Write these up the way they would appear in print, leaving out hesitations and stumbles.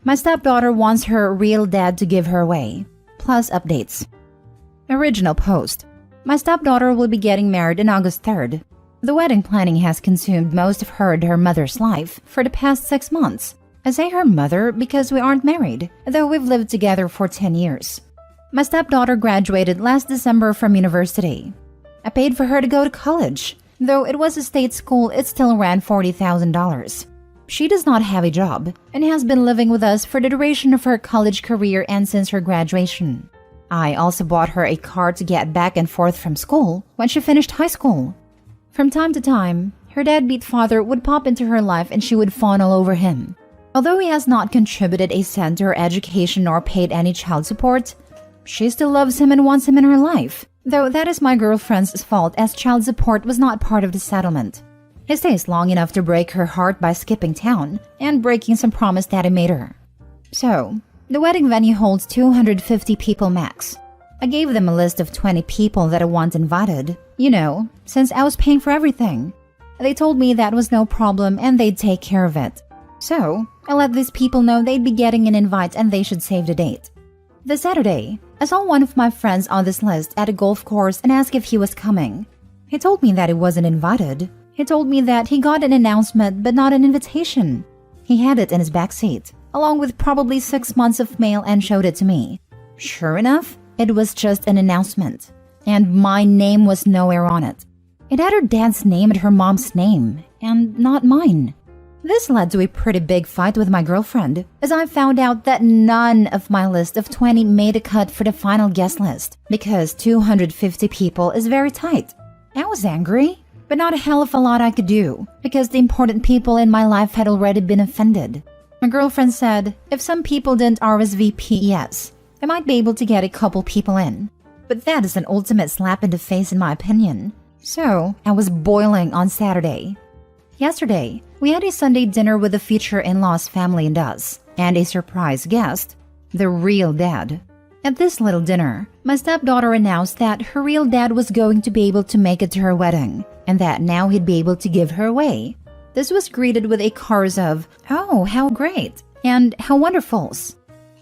My stepdaughter wants her real dad to give her away. Plus updates. Original post. My stepdaughter will be getting married on August 3rd. The wedding planning has consumed most of her and her mother's life for the past 6 months. I say her mother because we aren't married, though we've lived together for 10 years. My stepdaughter graduated last December from university. I paid for her to go to college. Though it was a state school, it still ran $40,000. She does not have a job and has been living with us for the duration of her college career and since her graduation. I also bought her a car to get back and forth from school when she finished high school. From time to time, her deadbeat father would pop into her life and she would fawn all over him. Although he has not contributed a cent to her education nor paid any child support, she still loves him and wants him in her life. Though that is my girlfriend's fault as child support was not part of the settlement. He stays long enough to break her heart by skipping town and breaking some promise that he made her. So, the wedding venue holds 250 people max. I gave them a list of 20 people that I want invited, since I was paying for everything. They told me that was no problem and they'd take care of it. So, I let these people know they'd be getting an invite and they should save the date. This Saturday, I saw one of my friends on this list at a golf course and asked if he was coming. He told me that he wasn't invited. He told me that he got an announcement but not an invitation. He had it in his backseat, along with probably 6 months of mail and showed it to me. Sure enough, it was just an announcement. And my name was nowhere on it. It had her dad's name and her mom's name, and not mine. This led to a pretty big fight with my girlfriend, as I found out that none of my list of 20 made a cut for the final guest list, because 250 people is very tight. I was angry, but not a hell of a lot I could do, because the important people in my life had already been offended. My girlfriend said if some people didn't RSVP yes, I might be able to get a couple people in. But that is an ultimate slap in the face in my opinion. So, I was boiling on Saturday. Yesterday, we had a Sunday dinner with the future in-laws family and us, and a surprise guest, the real dad. At this little dinner, my stepdaughter announced that her real dad was going to be able to make it to her wedding, and that now he'd be able to give her away. This was greeted with a chorus of, "Oh, how great," and "how wonderfuls."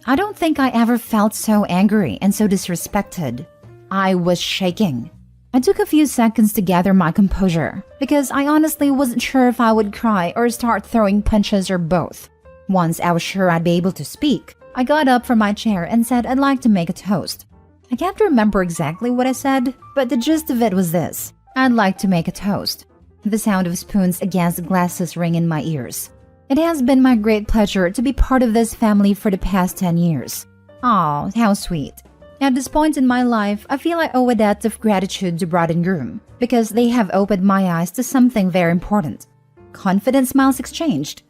I don't think I ever felt so angry and so disrespected. I was shaking. I took a few seconds to gather my composure, because I honestly wasn't sure if I would cry or start throwing punches or both. Once I was sure I'd be able to speak, I got up from my chair and said I'd like to make a toast. I can't remember exactly what I said, but the gist of it was this: I'd like to make a toast. The sound of spoons against glasses ring in my ears. It has been my great pleasure to be part of this family for the past 10 years. Aw, how sweet. At this point in my life, I feel I owe a debt of gratitude to bride and groom, because they have opened my eyes to something very important. Confident smiles exchanged.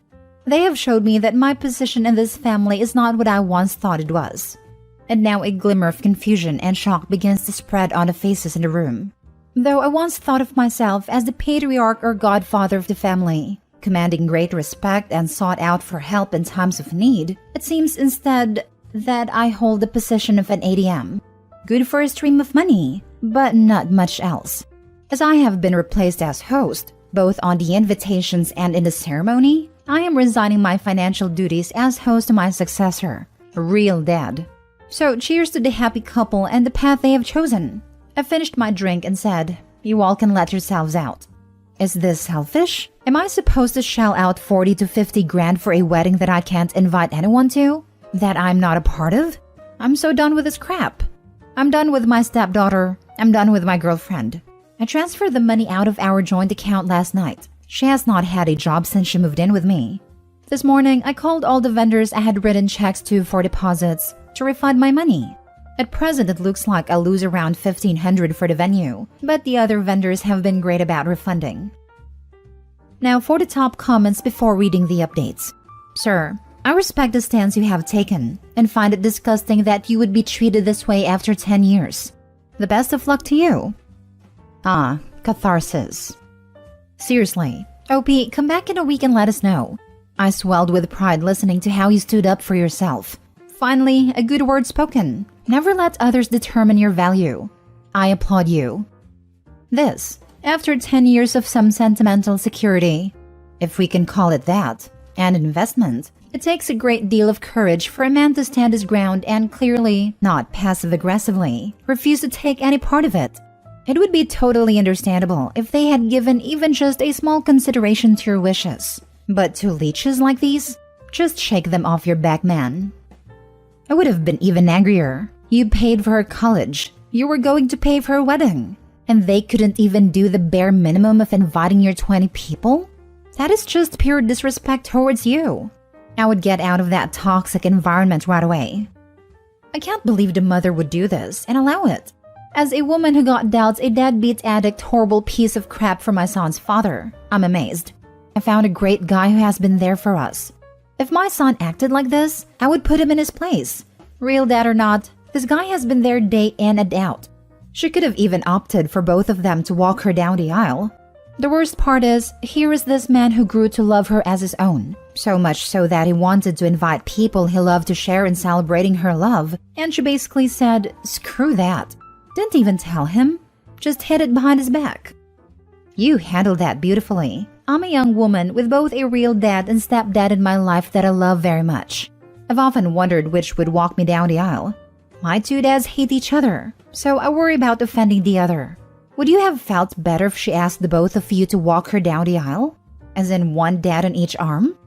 They have showed me that my position in this family is not what I once thought it was. And now a glimmer of confusion and shock begins to spread on the faces in the room. Though I once thought of myself as the patriarch or godfather of the family, commanding great respect and sought out for help in times of need, it seems instead that I hold the position of an ATM. Good for a stream of money, but not much else. As I have been replaced as host, both on the invitations and in the ceremony, I am resigning my financial duties as host to my successor, real dad. So cheers to the happy couple and the path they have chosen. I finished my drink and said, "You all can let yourselves out." Is this selfish? Am I supposed to shell out 40 to 50 grand for a wedding that I can't invite anyone to? That I'm not a part of? I'm so done with this crap. I'm done with my stepdaughter. I'm done with my girlfriend. I transferred the money out of our joint account last night. She has not had a job since she moved in with me. This morning, I called all the vendors I had written checks to for deposits to refund my money. At present, it looks like I'll lose around $1,500 for the venue, but the other vendors have been great about refunding. Now for the top comments before reading the updates. Sir, I respect the stance you have taken and find it disgusting that you would be treated this way after 10 years. The best of luck to you. Ah, catharsis. Seriously, OP, come back in a week and let us know. I swelled with pride listening to how you stood up for yourself. Finally, a good word spoken. Never let others determine your value. I applaud you. This, after 10 years of some sentimental security, if we can call it that, and investment, It takes a great deal of courage for a man to stand his ground and clearly, not passive-aggressively, refuse to take any part of it. It would be totally understandable if they had given even just a small consideration to your wishes. But to leeches like these, just shake them off your back, man. I would have been even angrier. You paid for her college. You were going to pay for her wedding. And they couldn't even do the bare minimum of inviting your 20 people? That is just pure disrespect towards you. I would get out of that toxic environment right away. I can't believe the mother would do this and allow it. As a woman who got dealt a deadbeat addict horrible piece of crap from my son's father, I'm amazed. I found a great guy who has been there for us. If my son acted like this, I would put him in his place. Real dad or not, this guy has been there day in and out. She could have even opted for both of them to walk her down the aisle. The worst part is, here is this man who grew to love her as his own. So much so that he wanted to invite people he loved to share in celebrating her love, and she basically said, screw that. Didn't even tell him, just hid it behind his back. You handled that beautifully. I'm a young woman with both a real dad and stepdad in my life that I love very much. I've often wondered which would walk me down the aisle. My two dads hate each other, so I worry about offending the other. Would you have felt better if she asked the both of you to walk her down the aisle? As in one dad on each arm?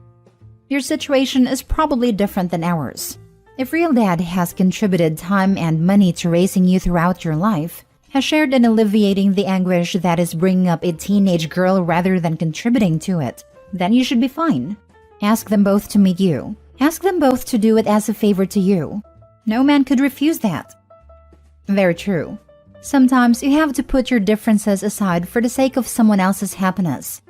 Your situation is probably different than ours. If real dad has contributed time and money to raising you throughout your life, has shared in alleviating the anguish that is bringing up a teenage girl rather than contributing to it, then you should be fine. Ask them both to meet you. Ask them both to do it as a favor to you. No man could refuse that. Very true. Sometimes you have to put your differences aside for the sake of someone else's happiness.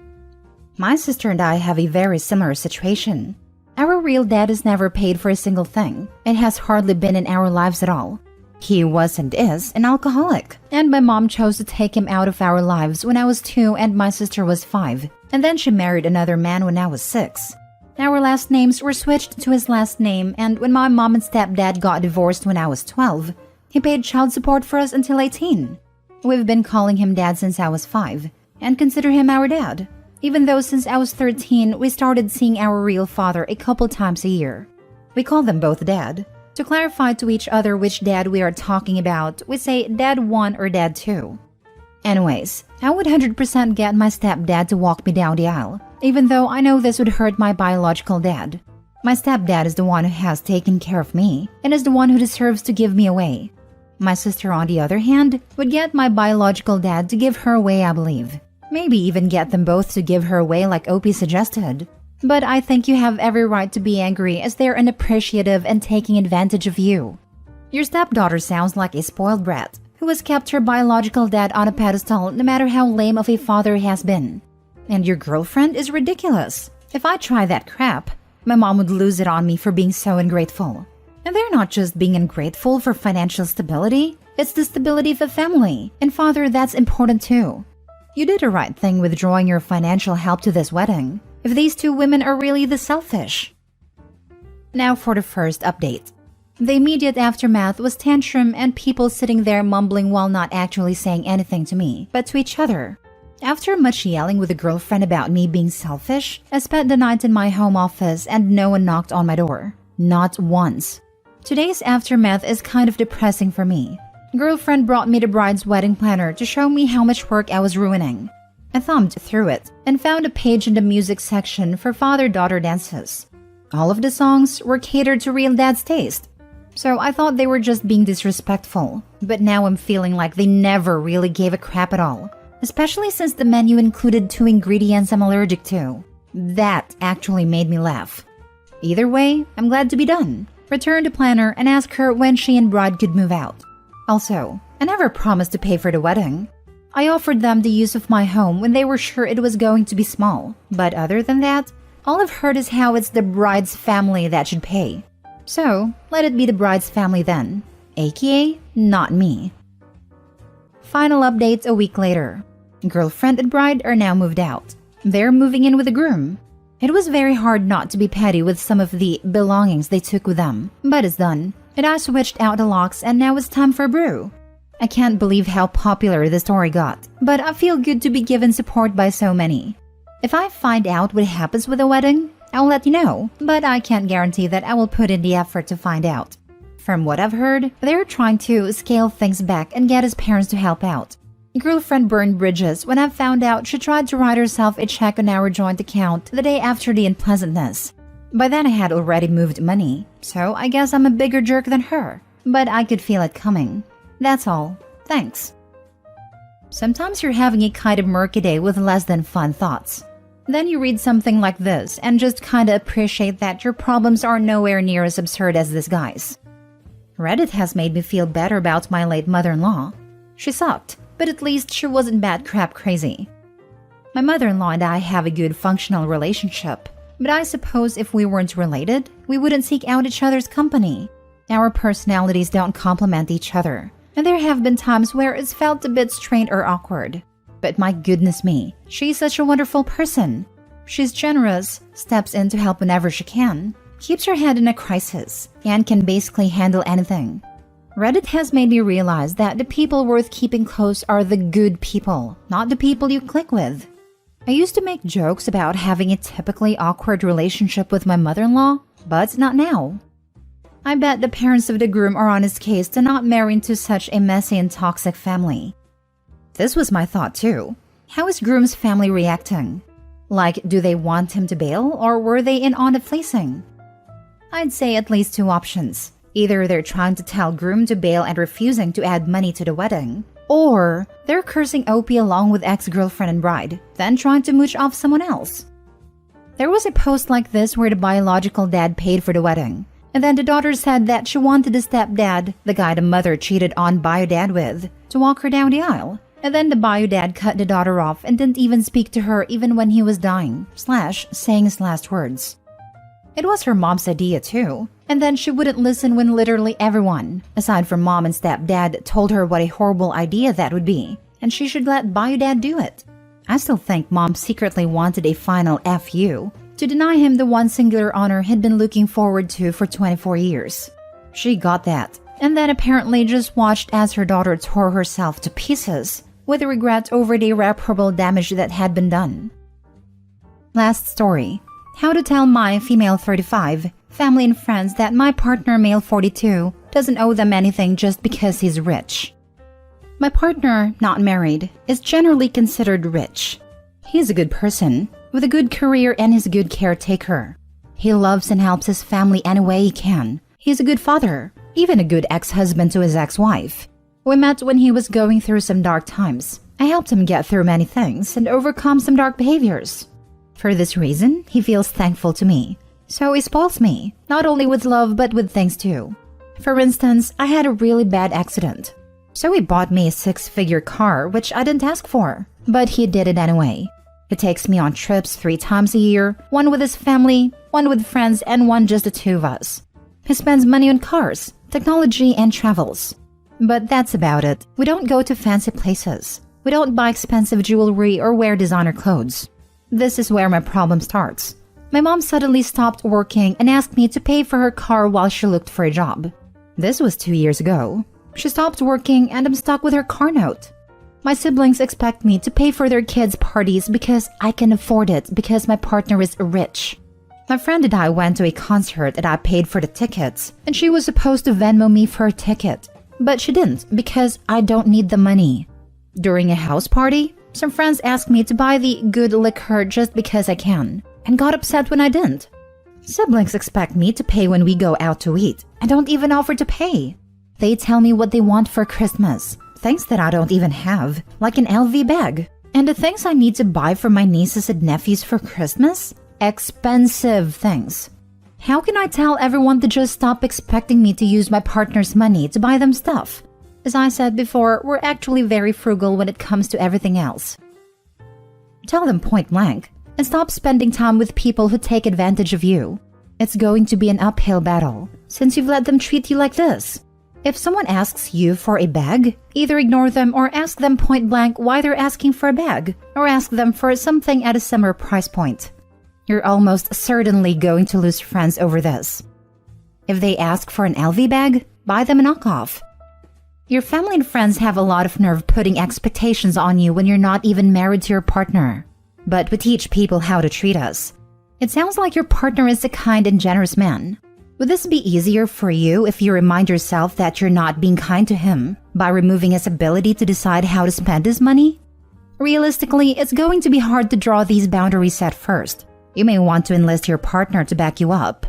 My sister and I have a very similar situation. Our real dad has never paid for a single thing. It has hardly been in our lives at all. He was and is an alcoholic, and my mom chose to take him out of our lives when I was 2 and my sister was 5, and then she married another man when I was 6. Our last names were switched to his last name, and when my mom and stepdad got divorced when I was 12, he paid child support for us until 18. We've been calling him dad since I was 5, and consider him our dad, even though since I was 13 we started seeing our real father a couple times a year. We call them both dad. To clarify to each other which dad we are talking about, we say dad 1 or dad 2. Anyways, I would 100% get my stepdad to walk me down the aisle, even though I know this would hurt my biological dad. My stepdad is the one who has taken care of me, and is the one who deserves to give me away. My sister, on the other hand, would get my biological dad to give her away, I believe. Maybe even get them both to give her away like Opie suggested. But I think you have every right to be angry as they're unappreciative and taking advantage of you. Your stepdaughter sounds like a spoiled brat who has kept her biological dad on a pedestal no matter how lame of a father he has been. And your girlfriend is ridiculous. If I try that crap, my mom would lose it on me for being so ungrateful. And they're not just being ungrateful for financial stability, it's the stability of a family, and father, that's important too. You did the right thing withdrawing your financial help to this wedding, if these two women are really this selfish. Now for the first update. The immediate aftermath was tantrum and people sitting there mumbling while not actually saying anything to me, but to each other. After much yelling with a girlfriend about me being selfish, I spent the night in my home office and no one knocked on my door. Not once. Today's aftermath is kind of depressing for me. Girlfriend brought me the bride's wedding planner to show me how much work I was ruining. I thumbed through it and found a page in the music section for father-daughter dances. All of the songs were catered to real dad's taste. So I thought they were just being disrespectful, but now I'm feeling like they never really gave a crap at all. Especially since the menu included 2 ingredients I'm allergic to. That actually made me laugh. Either way, I'm glad to be done. Return to planner and ask her when she and bride could move out. Also, I never promised to pay for the wedding. I offered them the use of my home when they were sure it was going to be small. But other than that, all I've heard is how it's the bride's family that should pay. So, let it be the bride's family then. AKA, not me. Final updates a week later. Girlfriend and bride are now moved out. They're moving in with the groom. It was very hard not to be petty with some of the belongings they took with them, but it's done. And I switched out the locks and now it's time for a brew. I can't believe how popular the story got, but I feel good to be given support by so many. If I find out what happens with the wedding, I'll let you know, but I can't guarantee that I will put in the effort to find out. From what I've heard, they're trying to scale things back and get his parents to help out. Girlfriend burned bridges when I found out she tried to write herself a check on our joint account the day after the unpleasantness. By then I had already moved money, so I guess I'm a bigger jerk than her. But I could feel it coming. That's all. Thanks. Sometimes you're having a kind of murky day with less than fun thoughts. Then you read something like this and just kinda appreciate that your problems are nowhere near as absurd as this guy's. Reddit has made me feel better about my late mother-in-law. She sucked, but at least she wasn't bad crap crazy. My mother-in-law and I have a good functional relationship, but I suppose if we weren't related, we wouldn't seek out each other's company. Our personalities don't complement each other, and there have been times where it's felt a bit strained or awkward. But my goodness me, she's such a wonderful person. She's generous, steps in to help whenever she can, keeps her head in a crisis, and can basically handle anything. Reddit has made me realize that the people worth keeping close are the good people, not the people you click with. I used to make jokes about having a typically awkward relationship with my mother-in-law, but not now. I bet the parents of the groom are on his case to not marry into such a messy and toxic family. This was my thought too. How is groom's family reacting? Like, do they want him to bail, or were they in on the fleecing? I'd say at least two options. Either they're trying to tell groom to bail and refusing to add money to the wedding, or they're cursing OP along with ex-girlfriend and bride, then trying to mooch off someone else. There was a post like this where the biological dad paid for the wedding, and then the daughter said that she wanted the stepdad, the guy the mother cheated on bio dad with, to walk her down the aisle. And then the bio dad cut the daughter off and didn't even speak to her even when he was dying, saying his last words. It was her mom's idea too, and then she wouldn't listen when literally everyone, aside from mom and stepdad, told her what a horrible idea that would be, and she should let bio dad do it. I still think mom secretly wanted a final F you, to deny him the one singular honor he'd been looking forward to for 24 years. She got that, and then apparently just watched as her daughter tore herself to pieces, with regret over the irreparable damage that had been done. Last story. How to tell my female 35, family and friends that my partner male 42 doesn't owe them anything just because he's rich. My partner, not married, is generally considered rich. He's a good person, with a good career and is a good caretaker. He loves and helps his family any way he can. He's a good father, even a good ex-husband to his ex-wife. We met when he was going through some dark times. I helped him get through many things and overcome some dark behaviors. For this reason, he feels thankful to me. So he spoils me, not only with love but with things too. For instance, I had a really bad accident. So he bought me a 6-figure car, which I didn't ask for, but he did it anyway. He takes me on trips 3 times a year, one with his family, one with friends, and one just the two of us. He spends money on cars, technology, and travels. But that's about it. We don't go to fancy places. We don't buy expensive jewelry or wear designer clothes. This is where my problem starts. My mom suddenly stopped working and asked me to pay for her car while she looked for a job. This was 2 years ago. She stopped working and I'm stuck with her car note. My siblings expect me to pay for their kids' parties because I can afford it because my partner is rich. My friend and I went to a concert and I paid for the tickets, and she was supposed to Venmo me for a ticket. But she didn't because I don't need the money. During a house party, some friends asked me to buy the good liquor just because I can, and got upset when I didn't. Siblings expect me to pay when we go out to eat, and don't even offer to pay. They tell me what they want for Christmas, things that I don't even have, like an LV bag. And the things I need to buy for my nieces and nephews for Christmas? Expensive things. How can I tell everyone to just stop expecting me to use my partner's money to buy them stuff? As I said before, we're actually very frugal when it comes to everything else. Tell them point blank, and stop spending time with people who take advantage of you. It's going to be an uphill battle, since you've let them treat you like this. If someone asks you for a bag, either ignore them or ask them point blank why they're asking for a bag, or ask them for something at a similar price point. You're almost certainly going to lose friends over this. If they ask for an LV bag, buy them a knockoff. Your family and friends have a lot of nerve putting expectations on you when you're not even married to your partner. But we teach people how to treat us. It sounds like your partner is a kind and generous man. Would this be easier for you if you remind yourself that you're not being kind to him by removing his ability to decide how to spend his money? Realistically, it's going to be hard to draw these boundaries at first. You may want to enlist your partner to back you up.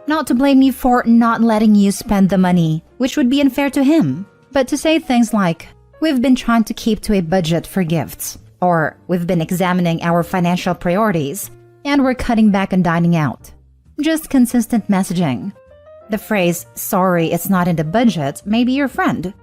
Not to blame you for not letting you spend the money, which would be unfair to him, but to say things like, "We've been trying to keep to a budget for gifts," or "We've been examining our financial priorities, and we're cutting back on dining out." Just consistent messaging. The phrase, "Sorry, it's not in the budget," may be your friend.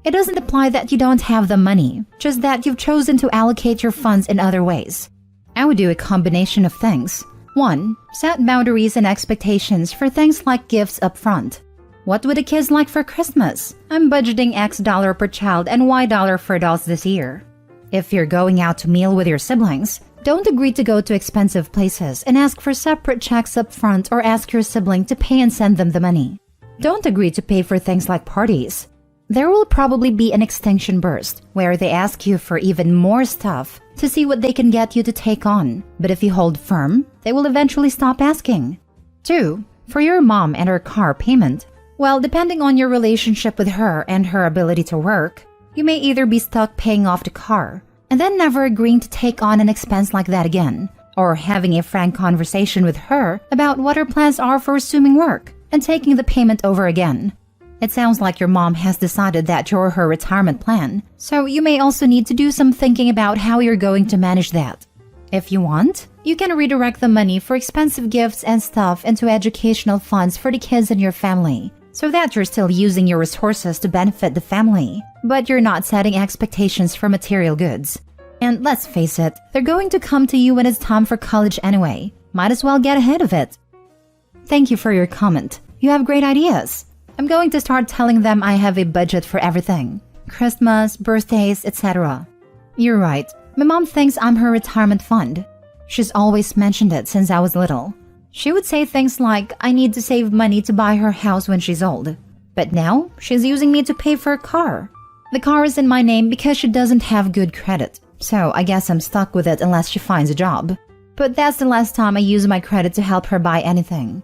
It doesn't imply that you don't have the money, just that you've chosen to allocate your funds in other ways. I would do a combination of things. 1. Set boundaries and expectations for things like gifts up front. What would the kids like for Christmas? I'm budgeting X dollar per child and Y dollar for dolls this year. If you're going out to meal with your siblings, don't agree to go to expensive places and ask for separate checks up front or ask your sibling to pay and send them the money. Don't agree to pay for things like parties. There will probably be an extinction burst where they ask you for even more stuff to see what they can get you to take on. But if you hold firm, they will eventually stop asking. 2. For your mom and her car payment. Well, depending on your relationship with her and her ability to work, you may either be stuck paying off the car and then never agreeing to take on an expense like that again, or having a frank conversation with her about what her plans are for resuming work and taking the payment over again. It sounds like your mom has decided that you're her retirement plan, so you may also need to do some thinking about how you're going to manage that. If you want, you can redirect the money for expensive gifts and stuff into educational funds for the kids in your family, so that you're still using your resources to benefit the family, but you're not setting expectations for material goods. And let's face it, they're going to come to you when it's time for college anyway. Might as well get ahead of it. Thank you for your comment. You have great ideas. I'm going to start telling them I have a budget for everything. Christmas, birthdays, etc. You're right. My mom thinks I'm her retirement fund. She's always mentioned it since I was little. She would say things like, I need to save money to buy her house when she's old. But now, she's using me to pay for a car. The car is in my name because she doesn't have good credit. So I guess I'm stuck with it unless she finds a job. But that's the last time I use my credit to help her buy anything.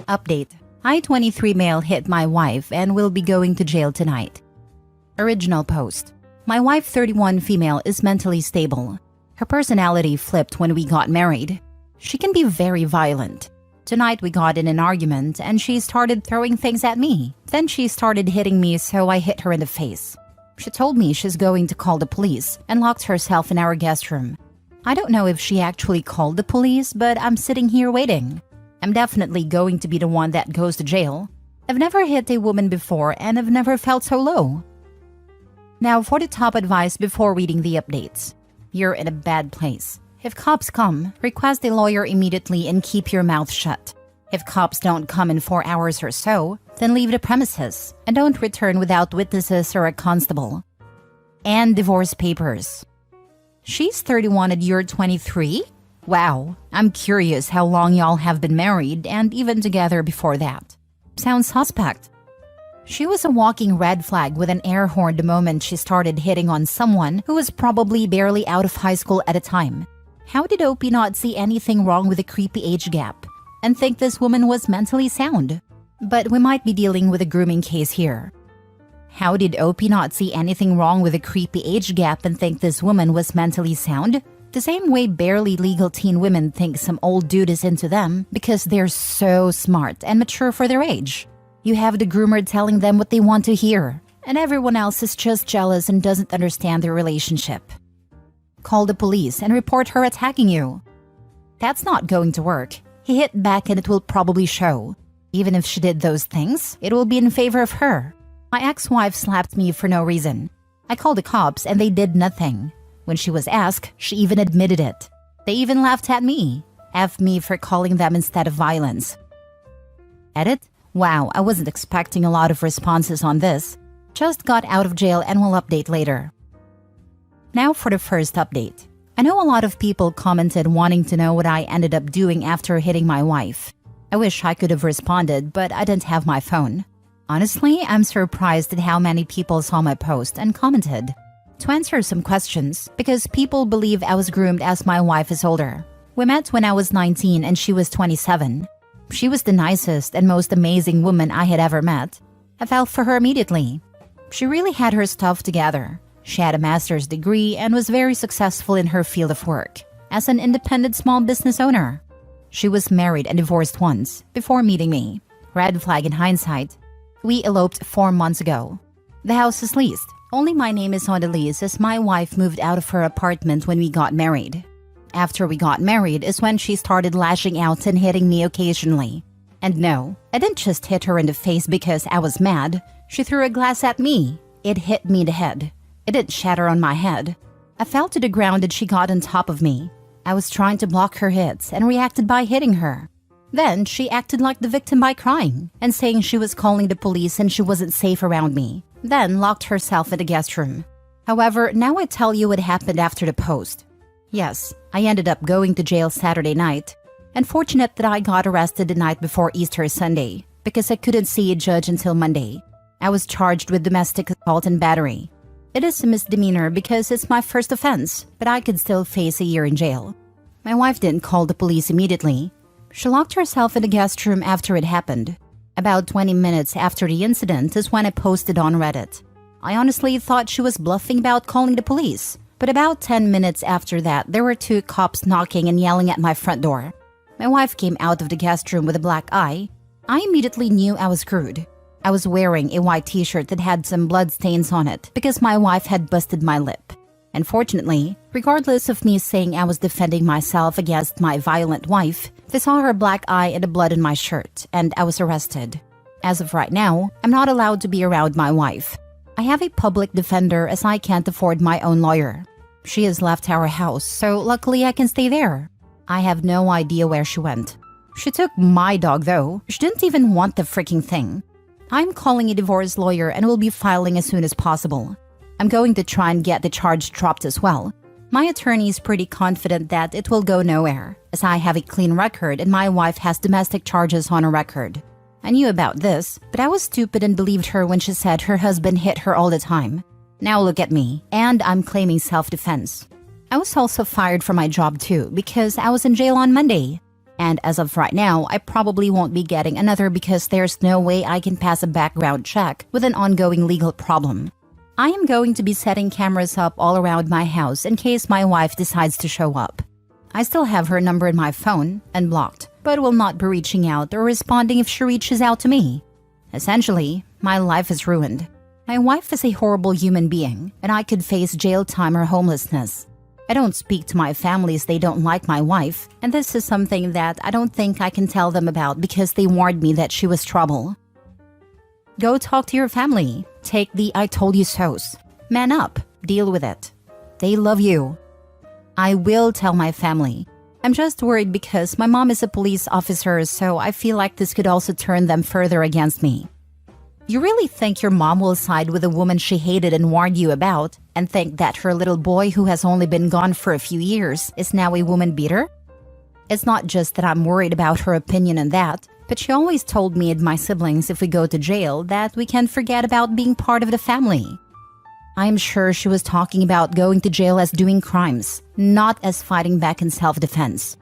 Update. I-23 male hit my wife and will be going to jail tonight. Original post. My wife, 31 female, is mentally stable. Her personality flipped when we got married. She can be very violent. Tonight we got in an argument and she started throwing things at me. Then she started hitting me, so I hit her in the face. She told me she's going to call the police and locked herself in our guest room. I don't know if she actually called the police, but I'm sitting here waiting. I'm definitely going to be the one that goes to jail. I've never hit a woman before and I've never felt so low. Now for the top advice before reading the updates. You're in a bad place. If cops come, request a lawyer immediately and keep your mouth shut. If cops don't come in 4 hours or so, then leave the premises and don't return without witnesses or a constable. And divorce papers. She's 31 and you're 23? Wow, I'm curious how long y'all have been married and even together before that. Sounds suspect. She was a walking red flag with an air horn the moment she started hitting on someone who was probably barely out of high school at the time. How did Opie not see anything wrong with the creepy age gap and think this woman was mentally sound? But we might be dealing with a grooming case here. How did Opie not see anything wrong with the creepy age gap and think this woman was mentally sound? The same way barely legal teen women think some old dude is into them because they're so smart and mature for their age. You have the groomer telling them what they want to hear, and everyone else is just jealous and doesn't understand their relationship. Call the police and report her attacking you. That's not going to work. He hit back and it will probably show. Even if she did those things, it will be in favor of her. My ex-wife slapped me for no reason. I called the cops and they did nothing. When she was asked, she even admitted it. They even laughed at me. F me for calling them instead of violence. Edit? Wow, I wasn't expecting a lot of responses on this. Just got out of jail and will update later. Now for the first update. I know a lot of people commented wanting to know what I ended up doing after hitting my wife. I wish I could have responded, but I didn't have my phone. Honestly, I'm surprised at how many people saw my post and commented. To answer some questions, because people believe I was groomed as my wife is older. We met when I was 19 and she was 27. She was the nicest and most amazing woman I had ever met. I fell for her immediately. She really had her stuff together. She had a master's degree and was very successful in her field of work as an independent small business owner. She was married and divorced once before meeting me. Red flag in hindsight. We eloped 4 months ago. The house is leased. Only my name is on the lease as my wife moved out of her apartment when we got married. After we got married is when she started lashing out and hitting me occasionally. And no, I didn't just hit her in the face because I was mad. She threw a glass at me. It hit me in the head. It didn't shatter on my head. I fell to the ground and she got on top of me. I was trying to block her hits and reacted by hitting her. Then she acted like the victim by crying and saying she was calling the police and she wasn't safe around me. Then locked herself in the guest room. However, now I tell you what happened after the post. Yes, I ended up going to jail Saturday night. Unfortunate that I got arrested the night before Easter Sunday because I couldn't see a judge until Monday. I was charged with domestic assault and battery. It is a misdemeanor because it's my first offense, but I could still face a year in jail. My wife didn't call the police immediately. She locked herself in the guest room after it happened. About 20 minutes after the incident is when I posted on Reddit. I honestly thought she was bluffing about calling the police, but about 10 minutes after that, there were 2 cops knocking and yelling at my front door. My wife came out of the guest room with a black eye. I immediately knew I was screwed. I was wearing a white t-shirt that had some blood stains on it because my wife had busted my lip. Unfortunately, regardless of me saying I was defending myself against my violent wife, they saw her black eye and the blood in my shirt, and I was arrested. As of right now, I'm not allowed to be around my wife. I have a public defender as I can't afford my own lawyer. She has left our house, so luckily I can stay there. I have no idea where she went. She took my dog though. She didn't even want the freaking thing. I'm calling a divorce lawyer and will be filing as soon as possible. I'm going to try and get the charge dropped as well. My attorney is pretty confident that it will go nowhere, as I have a clean record and my wife has domestic charges on her record. I knew about this, but I was stupid and believed her when she said her husband hit her all the time. Now look at me, and I'm claiming self-defense. I was also fired from my job too because I was in jail on Monday. And as of right now, I probably won't be getting another because there's no way I can pass a background check with an ongoing legal problem. I am going to be setting cameras up all around my house in case my wife decides to show up. I still have her number in my phone, unblocked, but will not be reaching out or responding if she reaches out to me. Essentially, my life is ruined. My wife is a horrible human being, and I could face jail time or homelessness. I don't speak to my family as they don't like my wife, and this is something that I don't think I can tell them about because they warned me that she was trouble. Go talk to your family. Take the I told you so's. Man up. Deal with it. They love you. I will tell my family. I'm just worried because my mom is a police officer, so I feel like this could also turn them further against me. You really think your mom will side with a woman she hated and warned you about and think that her little boy who has only been gone for a few years is now a woman beater? It's not just that I'm worried about her opinion on that, but she always told me and my siblings if we go to jail that we can't forget about being part of the family. I'm sure she was talking about going to jail as doing crimes, not as fighting back in self-defense.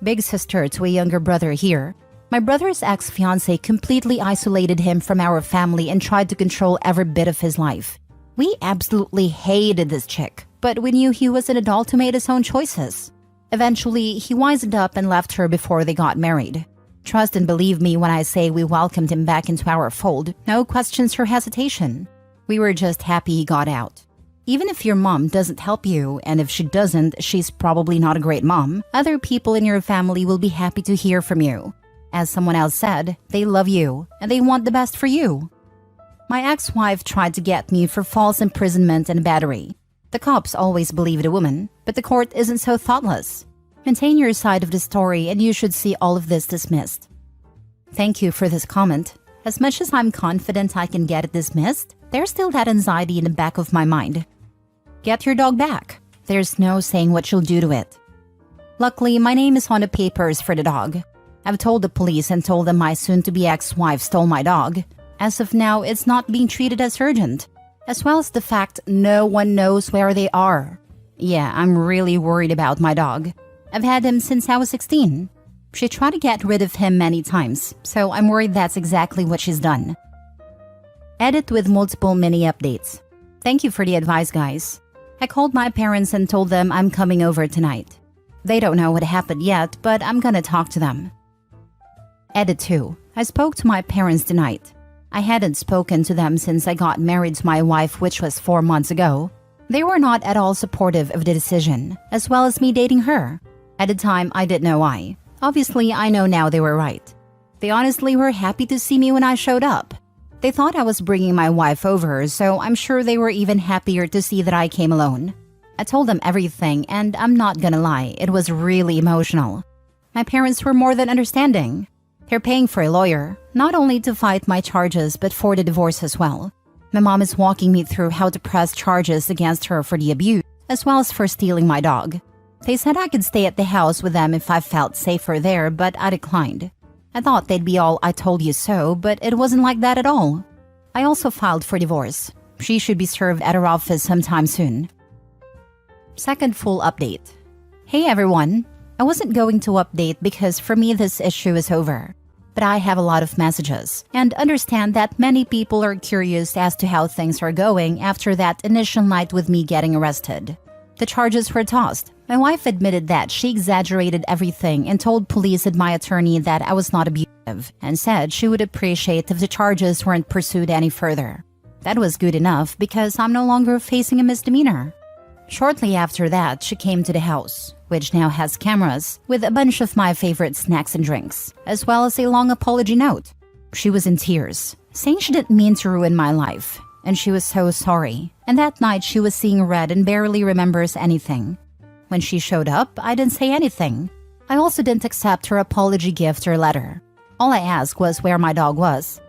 Big sister to a younger brother here. My brother's ex-fiancé completely isolated him from our family and tried to control every bit of his life. We absolutely hated this chick, but we knew he was an adult who made his own choices. Eventually, he wised up and left her before they got married. Trust and believe me when I say we welcomed him back into our fold, no questions or hesitation. We were just happy he got out. Even if your mom doesn't help you, and if she doesn't, she's probably not a great mom, other people in your family will be happy to hear from you. As someone else said, they love you, and they want the best for you. My ex-wife tried to get me for false imprisonment and battery. The cops always believe the woman, but the court isn't so thoughtless. Maintain your side of the story and you should see all of this dismissed. Thank you for this comment. As much as I'm confident I can get it dismissed, there's still that anxiety in the back of my mind. Get your dog back. There's no saying what she'll do to it. Luckily, my name is on the papers for the dog. I've told the police and told them my soon-to-be ex-wife stole my dog. As of now, it's not being treated as urgent, as well as the fact no one knows where they are. Yeah, I'm really worried about my dog. I've had him since I was 16. She tried to get rid of him many times, so I'm worried that's exactly what she's done. Edit with multiple mini updates. Thank you for the advice, guys. I called my parents and told them I'm coming over tonight. They don't know what happened yet, but I'm gonna talk to them. Edit 2. I spoke to my parents tonight. I hadn't spoken to them since I got married to my wife, which was 4 months ago. They were not at all supportive of the decision, as well as me dating her. At the time, I didn't know why. Obviously, I know now they were right. They honestly were happy to see me when I showed up. They thought I was bringing my wife over, so I'm sure they were even happier to see that I came alone. I told them everything, and I'm not gonna lie, it was really emotional. My parents were more than understanding. They're paying for a lawyer, not only to fight my charges, but for the divorce as well. My mom is walking me through how to press charges against her for the abuse, as well as for stealing my dog. They said I could stay at the house with them if I felt safer there, but I declined. I thought they'd be all "I told you so," but it wasn't like that at all. I also filed for divorce. She should be served at her office sometime soon. Second full update. Hey everyone. I wasn't going to update because for me this issue is over. But I have a lot of messages and understand that many people are curious as to how things are going after that initial night with me getting arrested. The charges were tossed. My wife admitted that she exaggerated everything and told police and my attorney that I was not abusive and said she would appreciate if the charges weren't pursued any further. That was good enough because I'm no longer facing a misdemeanor. Shortly after that, she came to the house, which now has cameras, with a bunch of my favorite snacks and drinks, as well as a long apology note. She was in tears, saying she didn't mean to ruin my life, and she was so sorry. And that night she was seeing red and barely remembers anything. When she showed up, I didn't say anything. I also didn't accept her apology gift or letter. All I asked was where my dog was.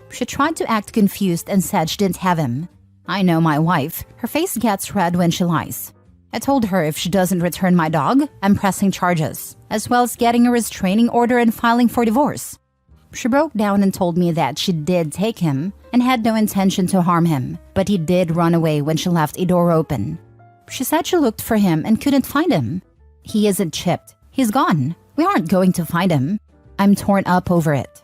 She tried to act confused and said she didn't have him. I know my wife. Her face gets red when she lies. I told her if she doesn't return my dog, I'm pressing charges, as well as getting a restraining order and filing for divorce. She broke down and told me that she did take him and had no intention to harm him, but he did run away when she left a door open. She said she looked for him and couldn't find him. He isn't chipped. He's gone. We aren't going to find him. I'm torn up over it.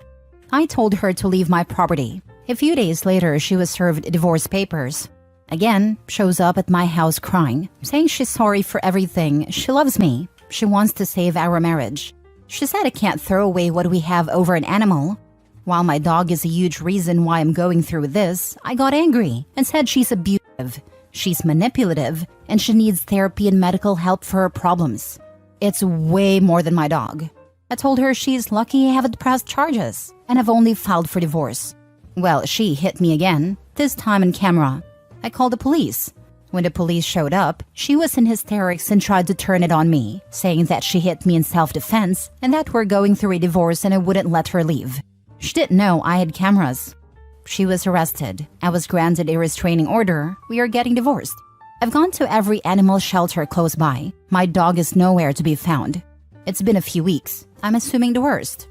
I told her to leave my property. A few days later, she was served divorce papers. Again, shows up at my house crying, saying she's sorry for everything. She loves me. She wants to save our marriage. She said I can't throw away what we have over an animal. While my dog is a huge reason why I'm going through this, I got angry and said she's abusive. She's manipulative, and she needs therapy and medical help for her problems. It's way more than my dog. I told her she's lucky I haven't pressed charges, and have only filed for divorce. Well, she hit me again, this time on camera. I called the police. When the police showed up, she was in hysterics and tried to turn it on me, saying that she hit me in self-defense and that we're going through a divorce and I wouldn't let her leave. She didn't know I had cameras. She was arrested. I was granted a restraining order. We are getting divorced. I've gone to every animal shelter close by. My dog is nowhere to be found. It's been a few weeks. I'm assuming the worst.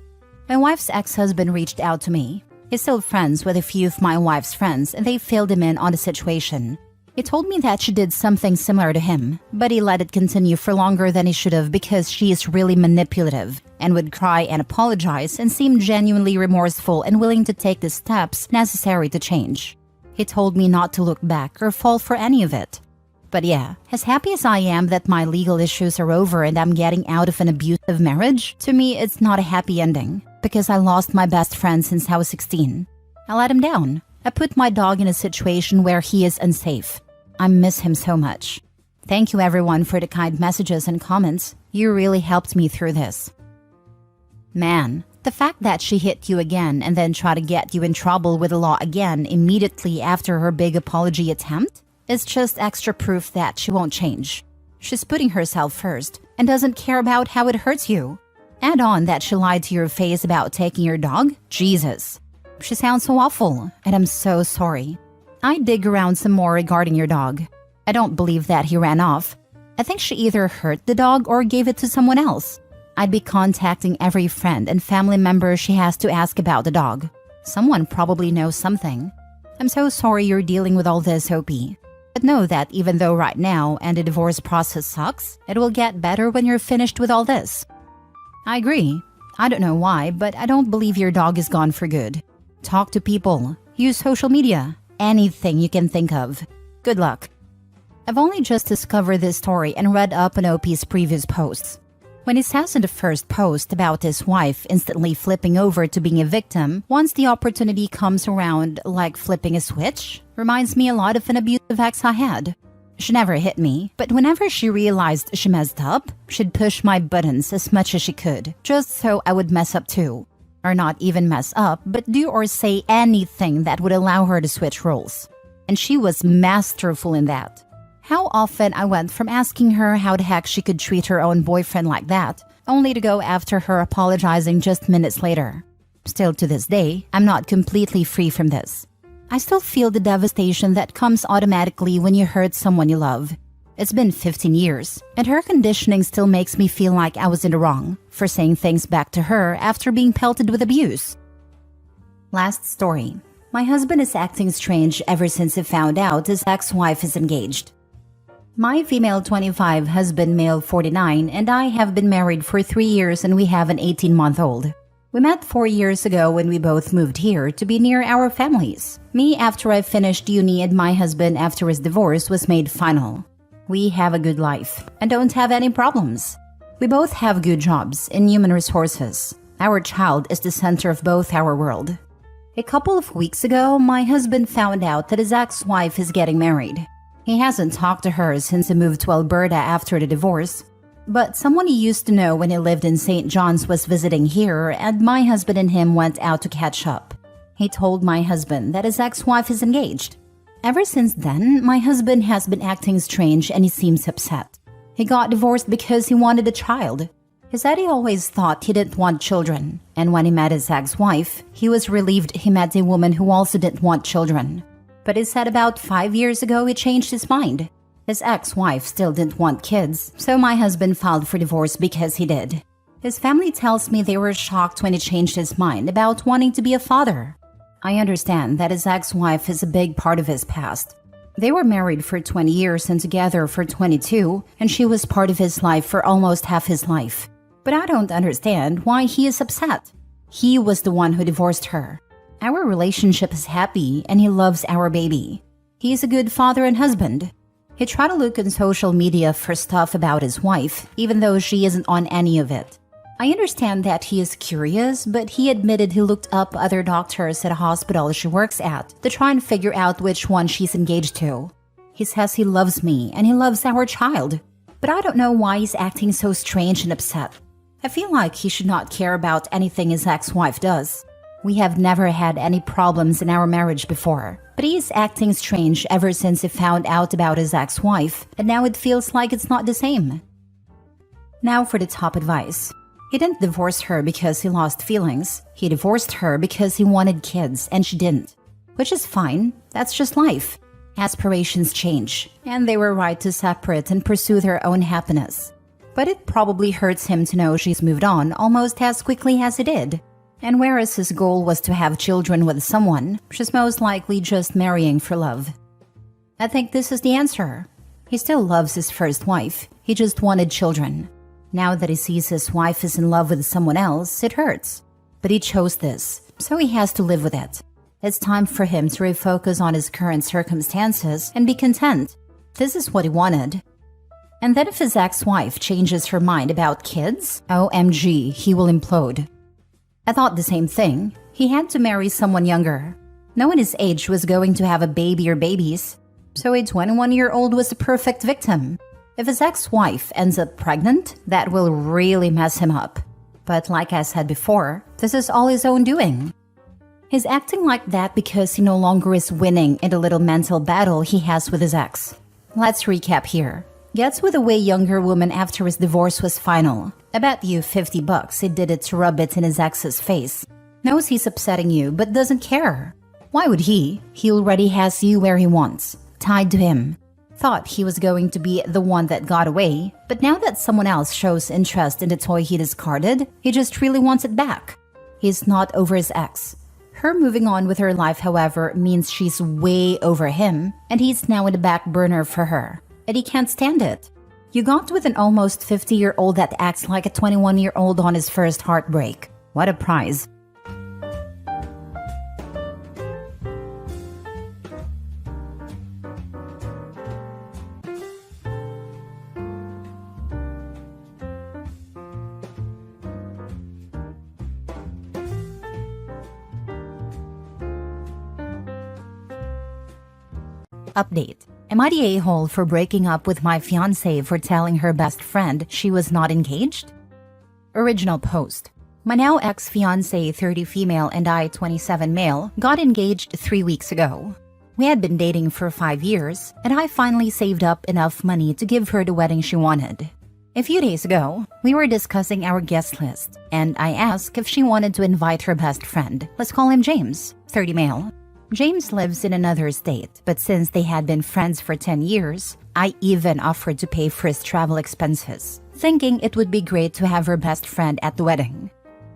My wife's ex-husband reached out to me. He's still friends with a few of my wife's friends and they filled him in on the situation. He told me that she did something similar to him, but he let it continue for longer than he should have because she is really manipulative and would cry and apologize and seem genuinely remorseful and willing to take the steps necessary to change. He told me not to look back or fall for any of it. But yeah, as happy as I am that my legal issues are over and I'm getting out of an abusive marriage, to me it's not a happy ending because I lost my best friend since I was 16. I let him down. I put my dog in a situation where he is unsafe. I miss him so much. Thank you everyone for the kind messages and comments. You really helped me through this. Man, the fact that she hit you again and then tried to get you in trouble with the law again immediately after her big apology attempt is just extra proof that she won't change. She's putting herself first and doesn't care about how it hurts you. Add on that she lied to your face about taking your dog? Jesus. She sounds so awful, and I'm so sorry. I dig around some more regarding your dog. I don't believe that he ran off. I think she either hurt the dog or gave it to someone else. I'd be contacting every friend and family member she has to ask about the dog. Someone probably knows something. I'm so sorry you're dealing with all this, Opie. But know that even though right now and the divorce process sucks, it will get better when you're finished with all this. I agree. I don't know why, but I don't believe your dog is gone for good. Talk to people. Use social media. Anything you can think of. Good luck. I've only just discovered this story and read up on Opie's previous posts. When he says in the first post about his wife instantly flipping over to being a victim once the opportunity comes around, like flipping a switch, reminds me a lot of an abusive ex I had. She never hit me, but whenever she realized she messed up, she'd push my buttons as much as she could, just so I would mess up too. Or not even mess up, but do or say anything that would allow her to switch roles. And she was masterful in that. How often I went from asking her how the heck she could treat her own boyfriend like that, only to go after her apologizing just minutes later. Still to this day, I'm not completely free from this. I still feel the devastation that comes automatically when you hurt someone you love. It's been 15 years, and her conditioning still makes me feel like I was in the wrong for saying things back to her after being pelted with abuse. Last story. My husband is acting strange ever since he found out his ex-wife is engaged. My female 25 husband, male 49, and I have been married for 3 years and we have an 18-month-old. We met 4 years ago when we both moved here to be near our families. Me after I finished uni and my husband after his divorce was made final. We have a good life and don't have any problems. We both have good jobs in human resources. Our child is the center of both our world. A couple of weeks ago, my husband found out that his ex-wife is getting married. He hasn't talked to her since he moved to Alberta after the divorce. But someone he used to know when he lived in St. John's was visiting here, and my husband and him went out to catch up. He told my husband that his ex-wife is engaged. Ever since then, my husband has been acting strange and he seems upset. He got divorced because he wanted a child. He said he always thought he didn't want children, and when he met his ex-wife, he was relieved he met a woman who also didn't want children. But he said about 5 years ago he changed his mind. His ex-wife still didn't want kids, so my husband filed for divorce because he did. His family tells me they were shocked when he changed his mind about wanting to be a father. I understand that his ex-wife is a big part of his past. They were married for 20 years and together for 22, and she was part of his life for almost half his life. But I don't understand why he is upset. He was the one who divorced her. Our relationship is happy and he loves our baby. He is a good father and husband. He tried to look on social media for stuff about his wife, even though she isn't on any of it. I understand that he is curious, but he admitted he looked up other doctors at a hospital she works at to try and figure out which one she's engaged to. He says he loves me and he loves our child, but I don't know why he's acting so strange and upset. I feel like he should not care about anything his ex-wife does. We have never had any problems in our marriage before, but he is acting strange ever since he found out about his ex-wife, and now it feels like it's not the same. Now for the top advice. He didn't divorce her because he lost feelings. He divorced her because he wanted kids, and she didn't. Which is fine, that's just life. Aspirations change, and they were right to separate and pursue their own happiness. But it probably hurts him to know she's moved on almost as quickly as he did. And whereas his goal was to have children with someone, she's most likely just marrying for love. I think this is the answer. He still loves his first wife, he just wanted children. Now that he sees his wife is in love with someone else, it hurts. But he chose this, so he has to live with it. It's time for him to refocus on his current circumstances and be content. This is what he wanted. And then if his ex-wife changes her mind about kids, OMG, he will implode. I thought the same thing. He had to marry someone younger. No one his age was going to have a baby or babies. So a 21-year-old was the perfect victim. If his ex-wife ends up pregnant, that will really mess him up. But like I said before, this is all his own doing. He's acting like that because he no longer is winning in the little mental battle he has with his ex. Let's recap here. Gets with a way younger woman after his divorce was final. I bet you $50 he did it to rub it in his ex's face. Knows he's upsetting you but doesn't care. Why would he? He already has you where he wants, tied to him. Thought he was going to be the one that got away, but now that someone else shows interest in the toy he discarded, he just really wants it back. He's not over his ex. Her moving on with her life, however, means she's way over him, and he's now in the back burner for her, and he can't stand it. You got with an almost 50-year-old that acts like a 21-year-old on his first heartbreak. What a prize. Update. Am I the a-hole for breaking up with my fiancé for telling her best friend she was not engaged? Original post. My now ex-fiancé, 30 female and I, 27 male, got engaged 3 weeks ago. We had been dating for 5 years, and I finally saved up enough money to give her the wedding she wanted. A few days ago, we were discussing our guest list, and I asked if she wanted to invite her best friend. Let's call him James, 30 male. James lives in another state, but since they had been friends for 10 years, I even offered to pay for his travel expenses, thinking it would be great to have her best friend at the wedding.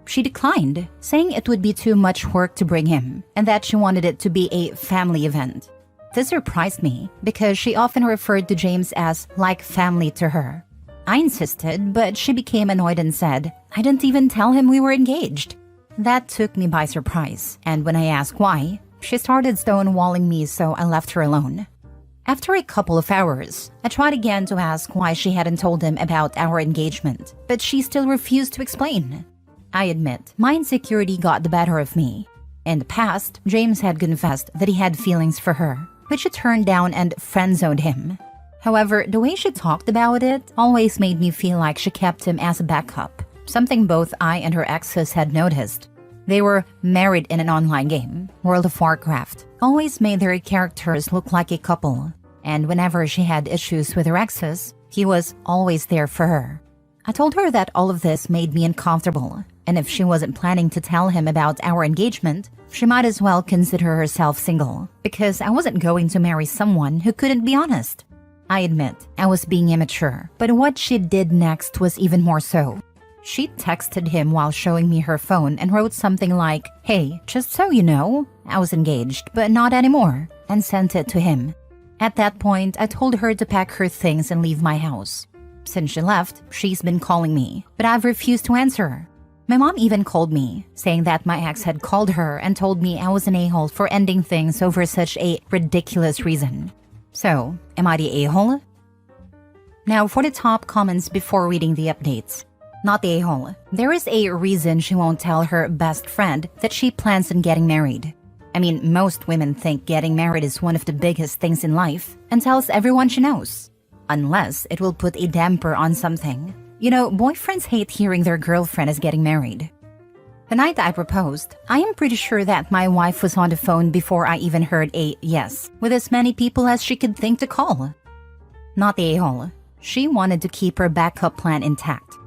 She declined, saying it would be too much work to bring him, and that she wanted it to be a family event. This surprised me, because she often referred to James as like family to her. I insisted, but she became annoyed and said, I didn't even tell him we were engaged. That took me by surprise, and when I asked why, she started stonewalling me, so I left her alone. After a couple of hours, I tried again to ask why she hadn't told him about our engagement, but she still refused to explain. I admit, my insecurity got the better of me. In the past, James had confessed that he had feelings for her, but she turned down and friend-zoned him. However, the way she talked about it always made me feel like she kept him as a backup, something both I and her exes had noticed. They were married in an online game, World of Warcraft, always made their characters look like a couple, and whenever she had issues with her exes, he was always there for her. I told her that all of this made me uncomfortable, and if she wasn't planning to tell him about our engagement, she might as well consider herself single, because I wasn't going to marry someone who couldn't be honest. I admit, I was being immature, but what she did next was even more so. She texted him while showing me her phone and wrote something like, "Hey, just so you know, I was engaged, but not anymore," and sent it to him. At that point, I told her to pack her things and leave my house. Since she left, she's been calling me, but I've refused to answer. My mom even called me, saying that my ex had called her and told me I was an a-hole for ending things over such a ridiculous reason. So, am I the a-hole? Now for the top comments before reading the updates. Not the a-hole. There is a reason she won't tell her best friend that she plans on getting married. I mean, most women think getting married is one of the biggest things in life and tells everyone she knows. Unless it will put a damper on something. You know, boyfriends hate hearing their girlfriend is getting married. The night I proposed, I am pretty sure that my wife was on the phone before I even heard a yes, with as many people as she could think to call. Not the a-hole. She wanted to keep her backup plan intact.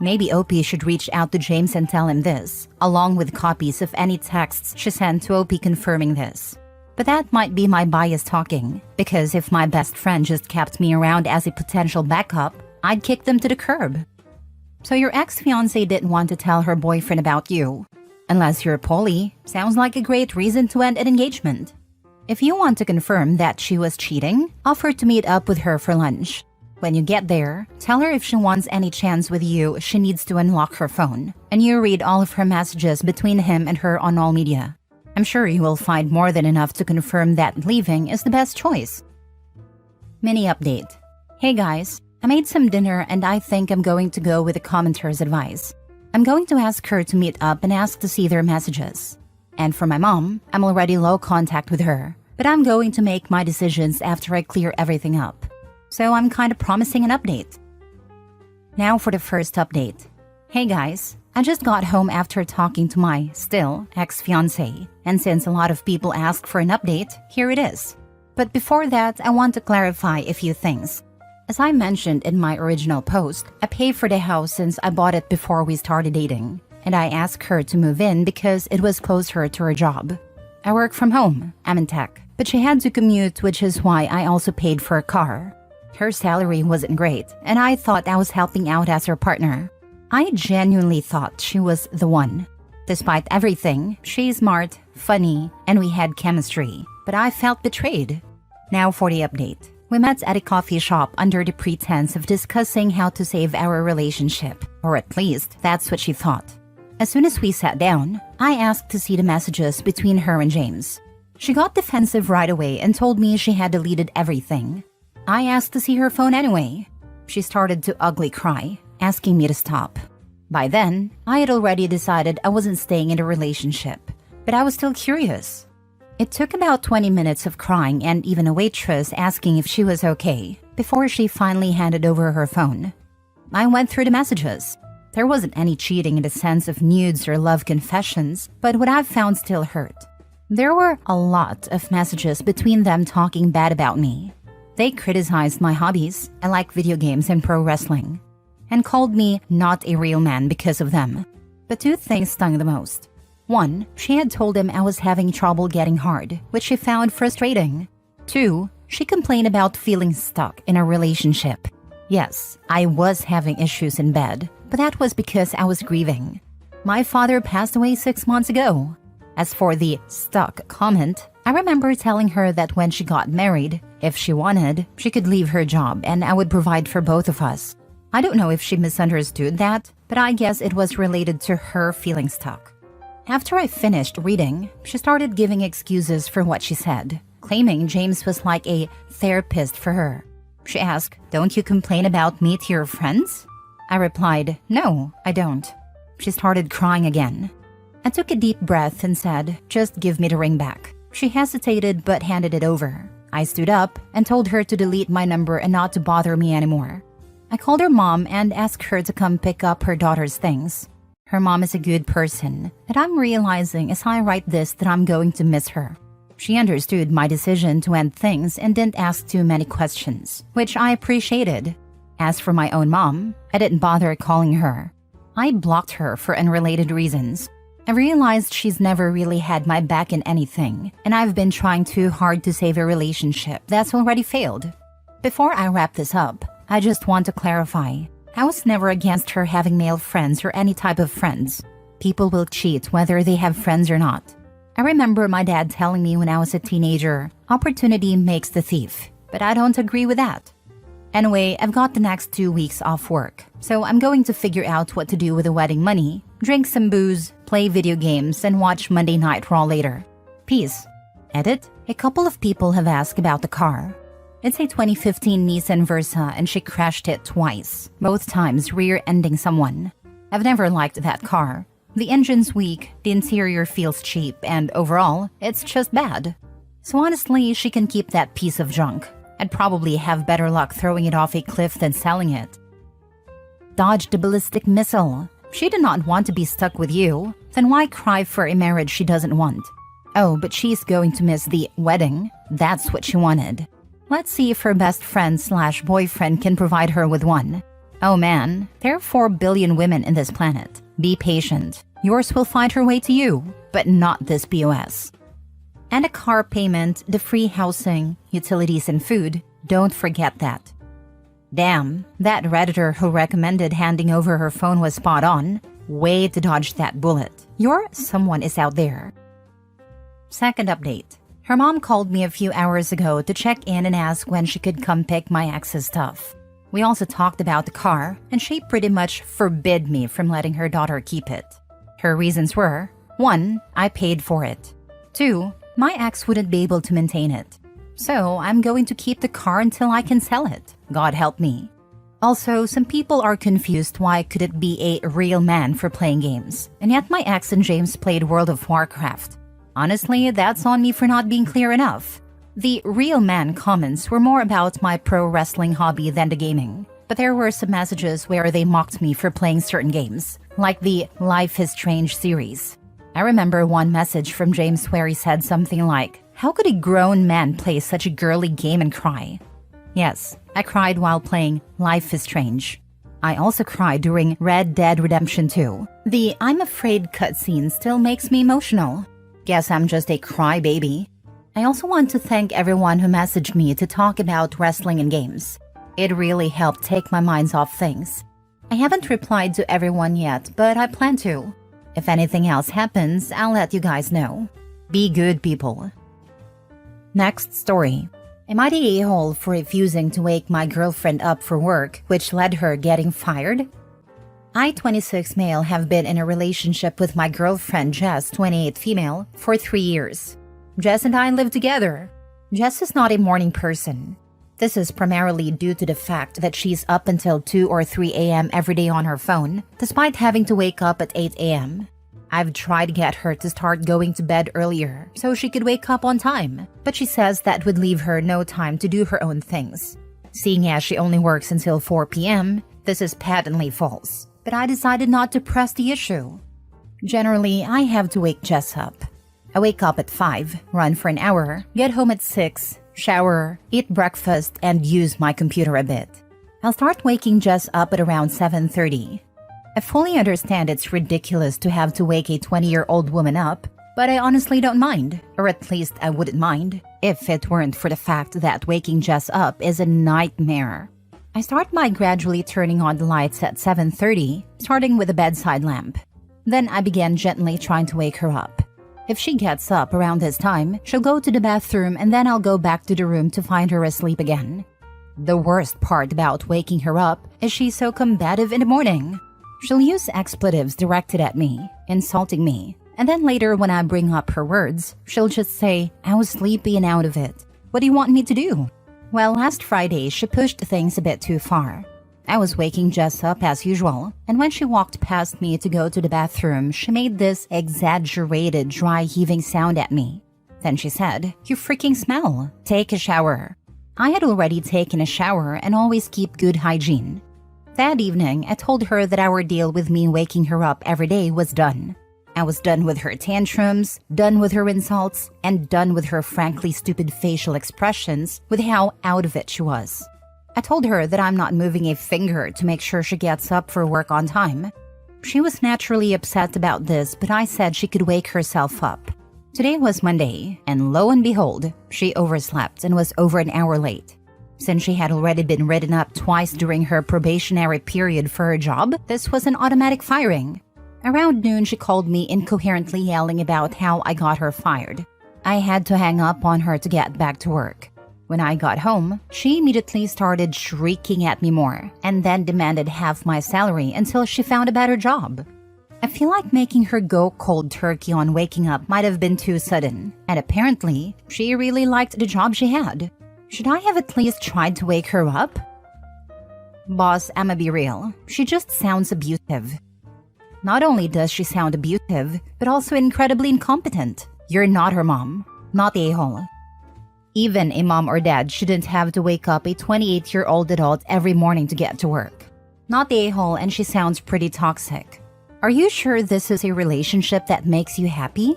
Maybe OP should reach out to James and tell him this, along with copies of any texts she sent to OP confirming this. But that might be my bias talking, because if my best friend just kept me around as a potential backup, I'd kick them to the curb. So your ex-fiancé didn't want to tell her boyfriend about you. Unless you're poly, sounds like a great reason to end an engagement. If you want to confirm that she was cheating, offer to meet up with her for lunch. When you get there, tell her if she wants any chance with you, she needs to unlock her phone, and you read all of her messages between him and her on all media. I'm sure you will find more than enough to confirm that leaving is the best choice. Mini update. Hey guys, I made some dinner and I think I'm going to go with the commenter's advice. I'm going to ask her to meet up and ask to see their messages. And for my mom, I'm already low contact with her, but I'm going to make my decisions after I clear everything up. So I'm kind of promising an update. Now for the first update. Hey guys, I just got home after talking to my, still, ex-fiancé, and since a lot of people asked for an update, here it is. But before that, I want to clarify a few things. As I mentioned in my original post, I pay for the house since I bought it before we started dating, and I asked her to move in because it was closer to her job. I work from home, I'm in tech, but she had to commute, which is why I also paid for a car. Her salary wasn't great, and I thought I was helping out as her partner. I genuinely thought she was the one. Despite everything, she's smart, funny, and we had chemistry, but I felt betrayed. Now for the update. We met at a coffee shop under the pretense of discussing how to save our relationship, or at least that's what she thought. As soon as we sat down, I asked to see the messages between her and James. She got defensive right away and told me she had deleted everything. I asked to see her phone anyway. She started to ugly cry, asking me to stop. By then, I had already decided I wasn't staying in a relationship, but I was still curious. It took about 20 minutes of crying and even a waitress asking if she was okay before she finally handed over her phone. I went through the messages. There wasn't any cheating in the sense of nudes or love confessions, but what I found still hurt. There were a lot of messages between them talking bad about me. They criticized my hobbies, I like video games and pro wrestling, and called me not a real man because of them. But two things stung the most. One, she had told him I was having trouble getting hard, which she found frustrating. Two, she complained about feeling stuck in a relationship. Yes, I was having issues in bed, but that was because I was grieving. My father passed away 6 months ago. As for the stuck comment, I remember telling her that when she got married, if she wanted, she could leave her job and I would provide for both of us. I don't know if she misunderstood that, but I guess it was related to her feeling stuck. After I finished reading, she started giving excuses for what she said, claiming James was like a therapist for her. She asked, "Don't you complain about me to your friends?" I replied, "No, I don't." She started crying again. I took a deep breath and said, "Just give me the ring back." She hesitated but handed it over. I stood up and told her to delete my number and not to bother me anymore. I called her mom and asked her to come pick up her daughter's things. Her mom is a good person, but I'm realizing as I write this that I'm going to miss her. She understood my decision to end things and didn't ask too many questions, which I appreciated. As for my own mom, I didn't bother calling her. I blocked her for unrelated reasons. I realized she's never really had my back in anything, and I've been trying too hard to save a relationship that's already failed. Before I wrap this up, I just want to clarify. I was never against her having male friends or any type of friends. People will cheat whether they have friends or not. I remember my dad telling me when I was a teenager, opportunity makes the thief, but I don't agree with that. Anyway, I've got the next 2 weeks off work, so I'm going to figure out what to do with the wedding money, drink some booze, play video games, and watch Monday Night Raw later. Peace. Edit. A couple of people have asked about the car. It's a 2015 Nissan Versa and she crashed it twice, both times rear-ending someone. I've never liked that car. The engine's weak, the interior feels cheap, and overall, it's just bad. So honestly, she can keep that piece of junk. I'd probably have better luck throwing it off a cliff than selling it. Dodged a ballistic missile. She did not want to be stuck with you. Then why cry for a marriage she doesn't want? Oh, but she's going to miss the wedding. That's what she wanted. Let's see if her best friend/boyfriend can provide her with one. Oh man, there are 4 billion women in this planet. Be patient. Yours will find her way to you, but not this BOS. And a car payment, the free housing, utilities and food, don't forget that. Damn, that Redditor who recommended handing over her phone was spot on. Way to dodge that bullet. Your someone is out there. Second update. Her mom called me a few hours ago to check in and ask when she could come pick my ex's stuff. We also talked about the car, and she pretty much forbid me from letting her daughter keep it. Her reasons were, 1, I paid for it. 2, my ex wouldn't be able to maintain it. So I'm going to keep the car until I can sell it. God help me. Also, some people are confused why could it be a real man for playing games, and yet my ex and James played World of Warcraft. Honestly, that's on me for not being clear enough. The real man comments were more about my pro wrestling hobby than the gaming, but there were some messages where they mocked me for playing certain games, like the Life is Strange series. I remember one message from James where he said something like, "How could a grown man play such a girly game and cry?" Yes, I cried while playing Life is Strange. I also cried during Red Dead Redemption 2. The I'm afraid cutscene still makes me emotional. Guess I'm just a crybaby. I also want to thank everyone who messaged me to talk about wrestling and games. It really helped take my minds off things. I haven't replied to everyone yet, but I plan to. If anything else happens, I'll let you guys know. Be good, people. Next story. Am I the a-hole for refusing to wake my girlfriend up for work, which led her getting fired? I, 26 male, have been in a relationship with my girlfriend Jess, 28 female, for 3 years. Jess and I live together. Jess is not a morning person. This is primarily due to the fact that she's up until 2 or 3 a.m. every day on her phone, despite having to wake up at 8 a.m. I've tried to get her to start going to bed earlier so she could wake up on time, but she says that would leave her no time to do her own things. Seeing as she only works until 4 p.m., this is patently false, but I decided not to press the issue. Generally, I have to wake Jess up. I wake up at 5, run for an hour, get home at 6, shower, eat breakfast, and use my computer a bit. I'll start waking Jess up at around 7:30. I fully understand it's ridiculous to have to wake a 20-year-old woman up, but I honestly don't mind, or at least I wouldn't mind, if it weren't for the fact that waking Jess up is a nightmare. I start by gradually turning on the lights at 7:30, starting with a bedside lamp. Then I begin gently trying to wake her up. If she gets up around this time, she'll go to the bathroom and then I'll go back to the room to find her asleep again. The worst part about waking her up is she's so combative in the morning. She'll use expletives directed at me, insulting me, and then later when I bring up her words, she'll just say, "I was sleepy and out of it. What do you want me to do?" Well, last Friday, she pushed things a bit too far. I was waking Jess up as usual, and when she walked past me to go to the bathroom, she made this exaggerated dry heaving sound at me. Then she said, "You freaking smell. Take a shower." I had already taken a shower and always keep good hygiene. That evening, I told her that our deal with me waking her up every day was done. I was done with her tantrums, done with her insults, and done with her frankly stupid facial expressions with how out of it she was. I told her that I'm not moving a finger to make sure she gets up for work on time. She was naturally upset about this, but I said she could wake herself up. Today was Monday, and lo and behold, she overslept and was over an hour late. Since she had already been written up twice during her probationary period for her job, this was an automatic firing. Around noon, she called me incoherently yelling about how I got her fired. I had to hang up on her to get back to work. When I got home, she immediately started shrieking at me more and then demanded half my salary until she found a better job. I feel like making her go cold turkey on waking up might have been too sudden, and apparently, she really liked the job she had. Should I have at least tried to wake her up? Boss, I'ma be real. She just sounds abusive. Not only does she sound abusive, but also incredibly incompetent. You're not her mom, not the a-hole. Even a mom or dad shouldn't have to wake up a 28-year-old adult every morning to get to work. Not the a-hole, and she sounds pretty toxic. Are you sure this is a relationship that makes you happy?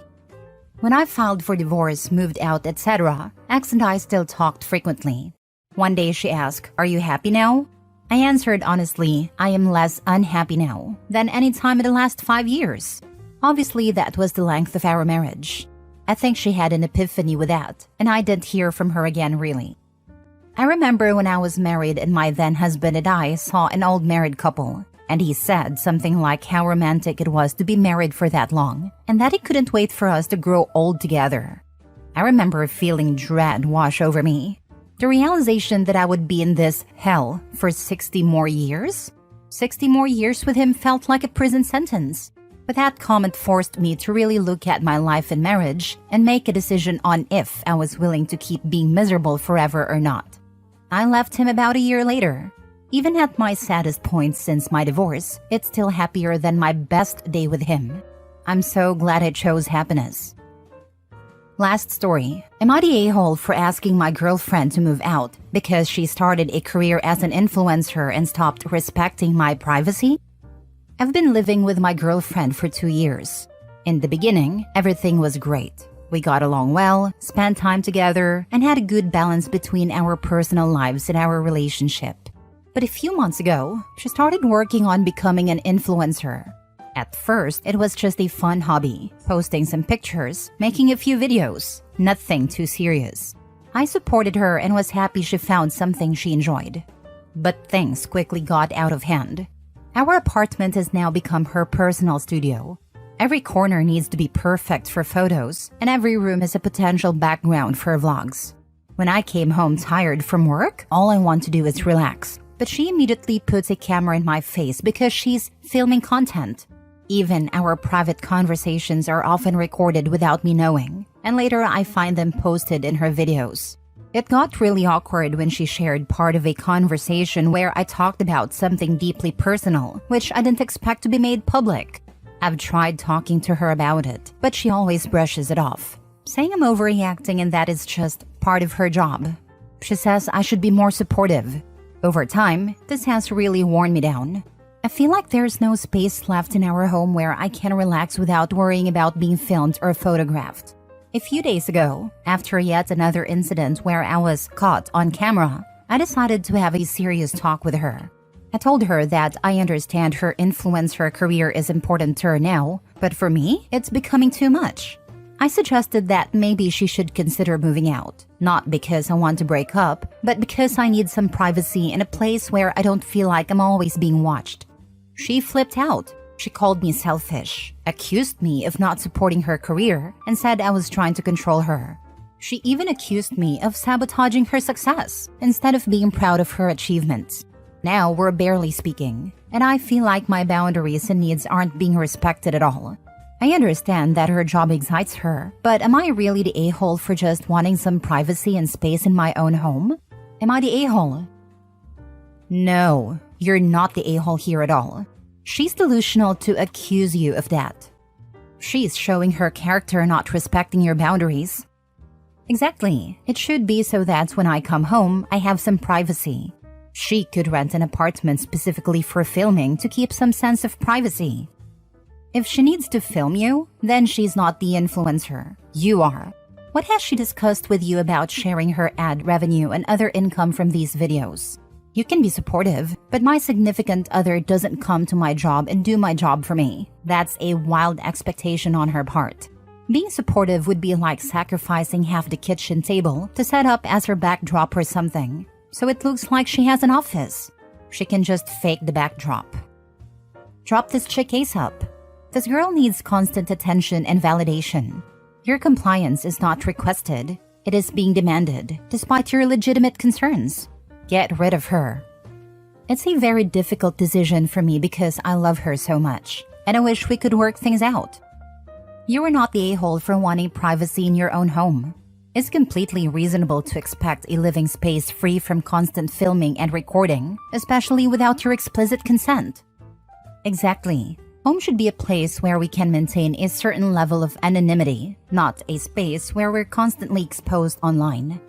When I filed for divorce, moved out, etc., ex and I still talked frequently. One day she asked, "Are you happy now?" I answered honestly, I am less unhappy now than any time in the last 5 years. Obviously, that was the length of our marriage. I think she had an epiphany with that, and I didn't hear from her again really. I remember when I was married and my then husband and I saw an old married couple, and he said something like how romantic it was to be married for that long, and that he couldn't wait for us to grow old together. I remember feeling dread wash over me. The realization that I would be in this hell for 60 more years? 60 more years with him felt like a prison sentence. But that comment forced me to really look at my life and marriage and make a decision on if I was willing to keep being miserable forever or not. I left him about a year later. Even at my saddest point since my divorce, it's still happier than my best day with him. I'm so glad I chose happiness. Last story. Am I the a-hole for asking my girlfriend to move out because she started a career as an influencer and stopped respecting my privacy? I've been living with my girlfriend for 2 years. In the beginning, everything was great. We got along well, spent time together, and had a good balance between our personal lives and our relationship. But a few months ago, she started working on becoming an influencer. At first, it was just a fun hobby, posting some pictures, making a few videos, nothing too serious. I supported her and was happy she found something she enjoyed. But things quickly got out of hand. Our apartment has now become her personal studio. Every corner needs to be perfect for photos, and every room is a potential background for vlogs. When I came home tired from work, all I want to do is relax. But she immediately puts a camera in my face because she's filming content. Even our private conversations are often recorded without me knowing, and later I find them posted in her videos. It got really awkward when she shared part of a conversation where I talked about something deeply personal, which I didn't expect to be made public. I've tried talking to her about it, but she always brushes it off, saying I'm overreacting and that is just part of her job. She says I should be more supportive. Over time, this has really worn me down. I feel like there's no space left in our home where I can relax without worrying about being filmed or photographed. A few days ago, after yet another incident where I was caught on camera, I decided to have a serious talk with her. I told her that I understand her influencer career is important to her now, but for me, it's becoming too much. I suggested that maybe she should consider moving out, not because I want to break up, but because I need some privacy in a place where I don't feel like I'm always being watched. She flipped out. She called me selfish, accused me of not supporting her career, and said I was trying to control her. She even accused me of sabotaging her success instead of being proud of her achievements. Now we're barely speaking, and I feel like my boundaries and needs aren't being respected at all. I understand that her job excites her, but am I really the a-hole for just wanting some privacy and space in my own home? Am I the a-hole? No, you're not the a-hole here at all. She's delusional to accuse you of that. She's showing her character not respecting your boundaries. Exactly. It should be so that when I come home, I have some privacy. She could rent an apartment specifically for filming to keep some sense of privacy. If she needs to film you, then she's not the influencer. You are. What has she discussed with you about sharing her ad revenue and other income from these videos? You can be supportive, but my significant other doesn't come to my job and do my job for me. That's a wild expectation on her part. Being supportive would be like sacrificing half the kitchen table to set up as her backdrop or something, so it looks like she has an office. She can just fake the backdrop. Drop this chick ASAP. This girl needs constant attention and validation. Your compliance is not requested. It is being demanded, despite your legitimate concerns. Get rid of her. It's a very difficult decision for me because I love her so much, and I wish we could work things out. You are not the a-hole for wanting privacy in your own home. It's completely reasonable to expect a living space free from constant filming and recording, especially without your explicit consent. Exactly. Home should be a place where we can maintain a certain level of anonymity, not a space where we're constantly exposed online.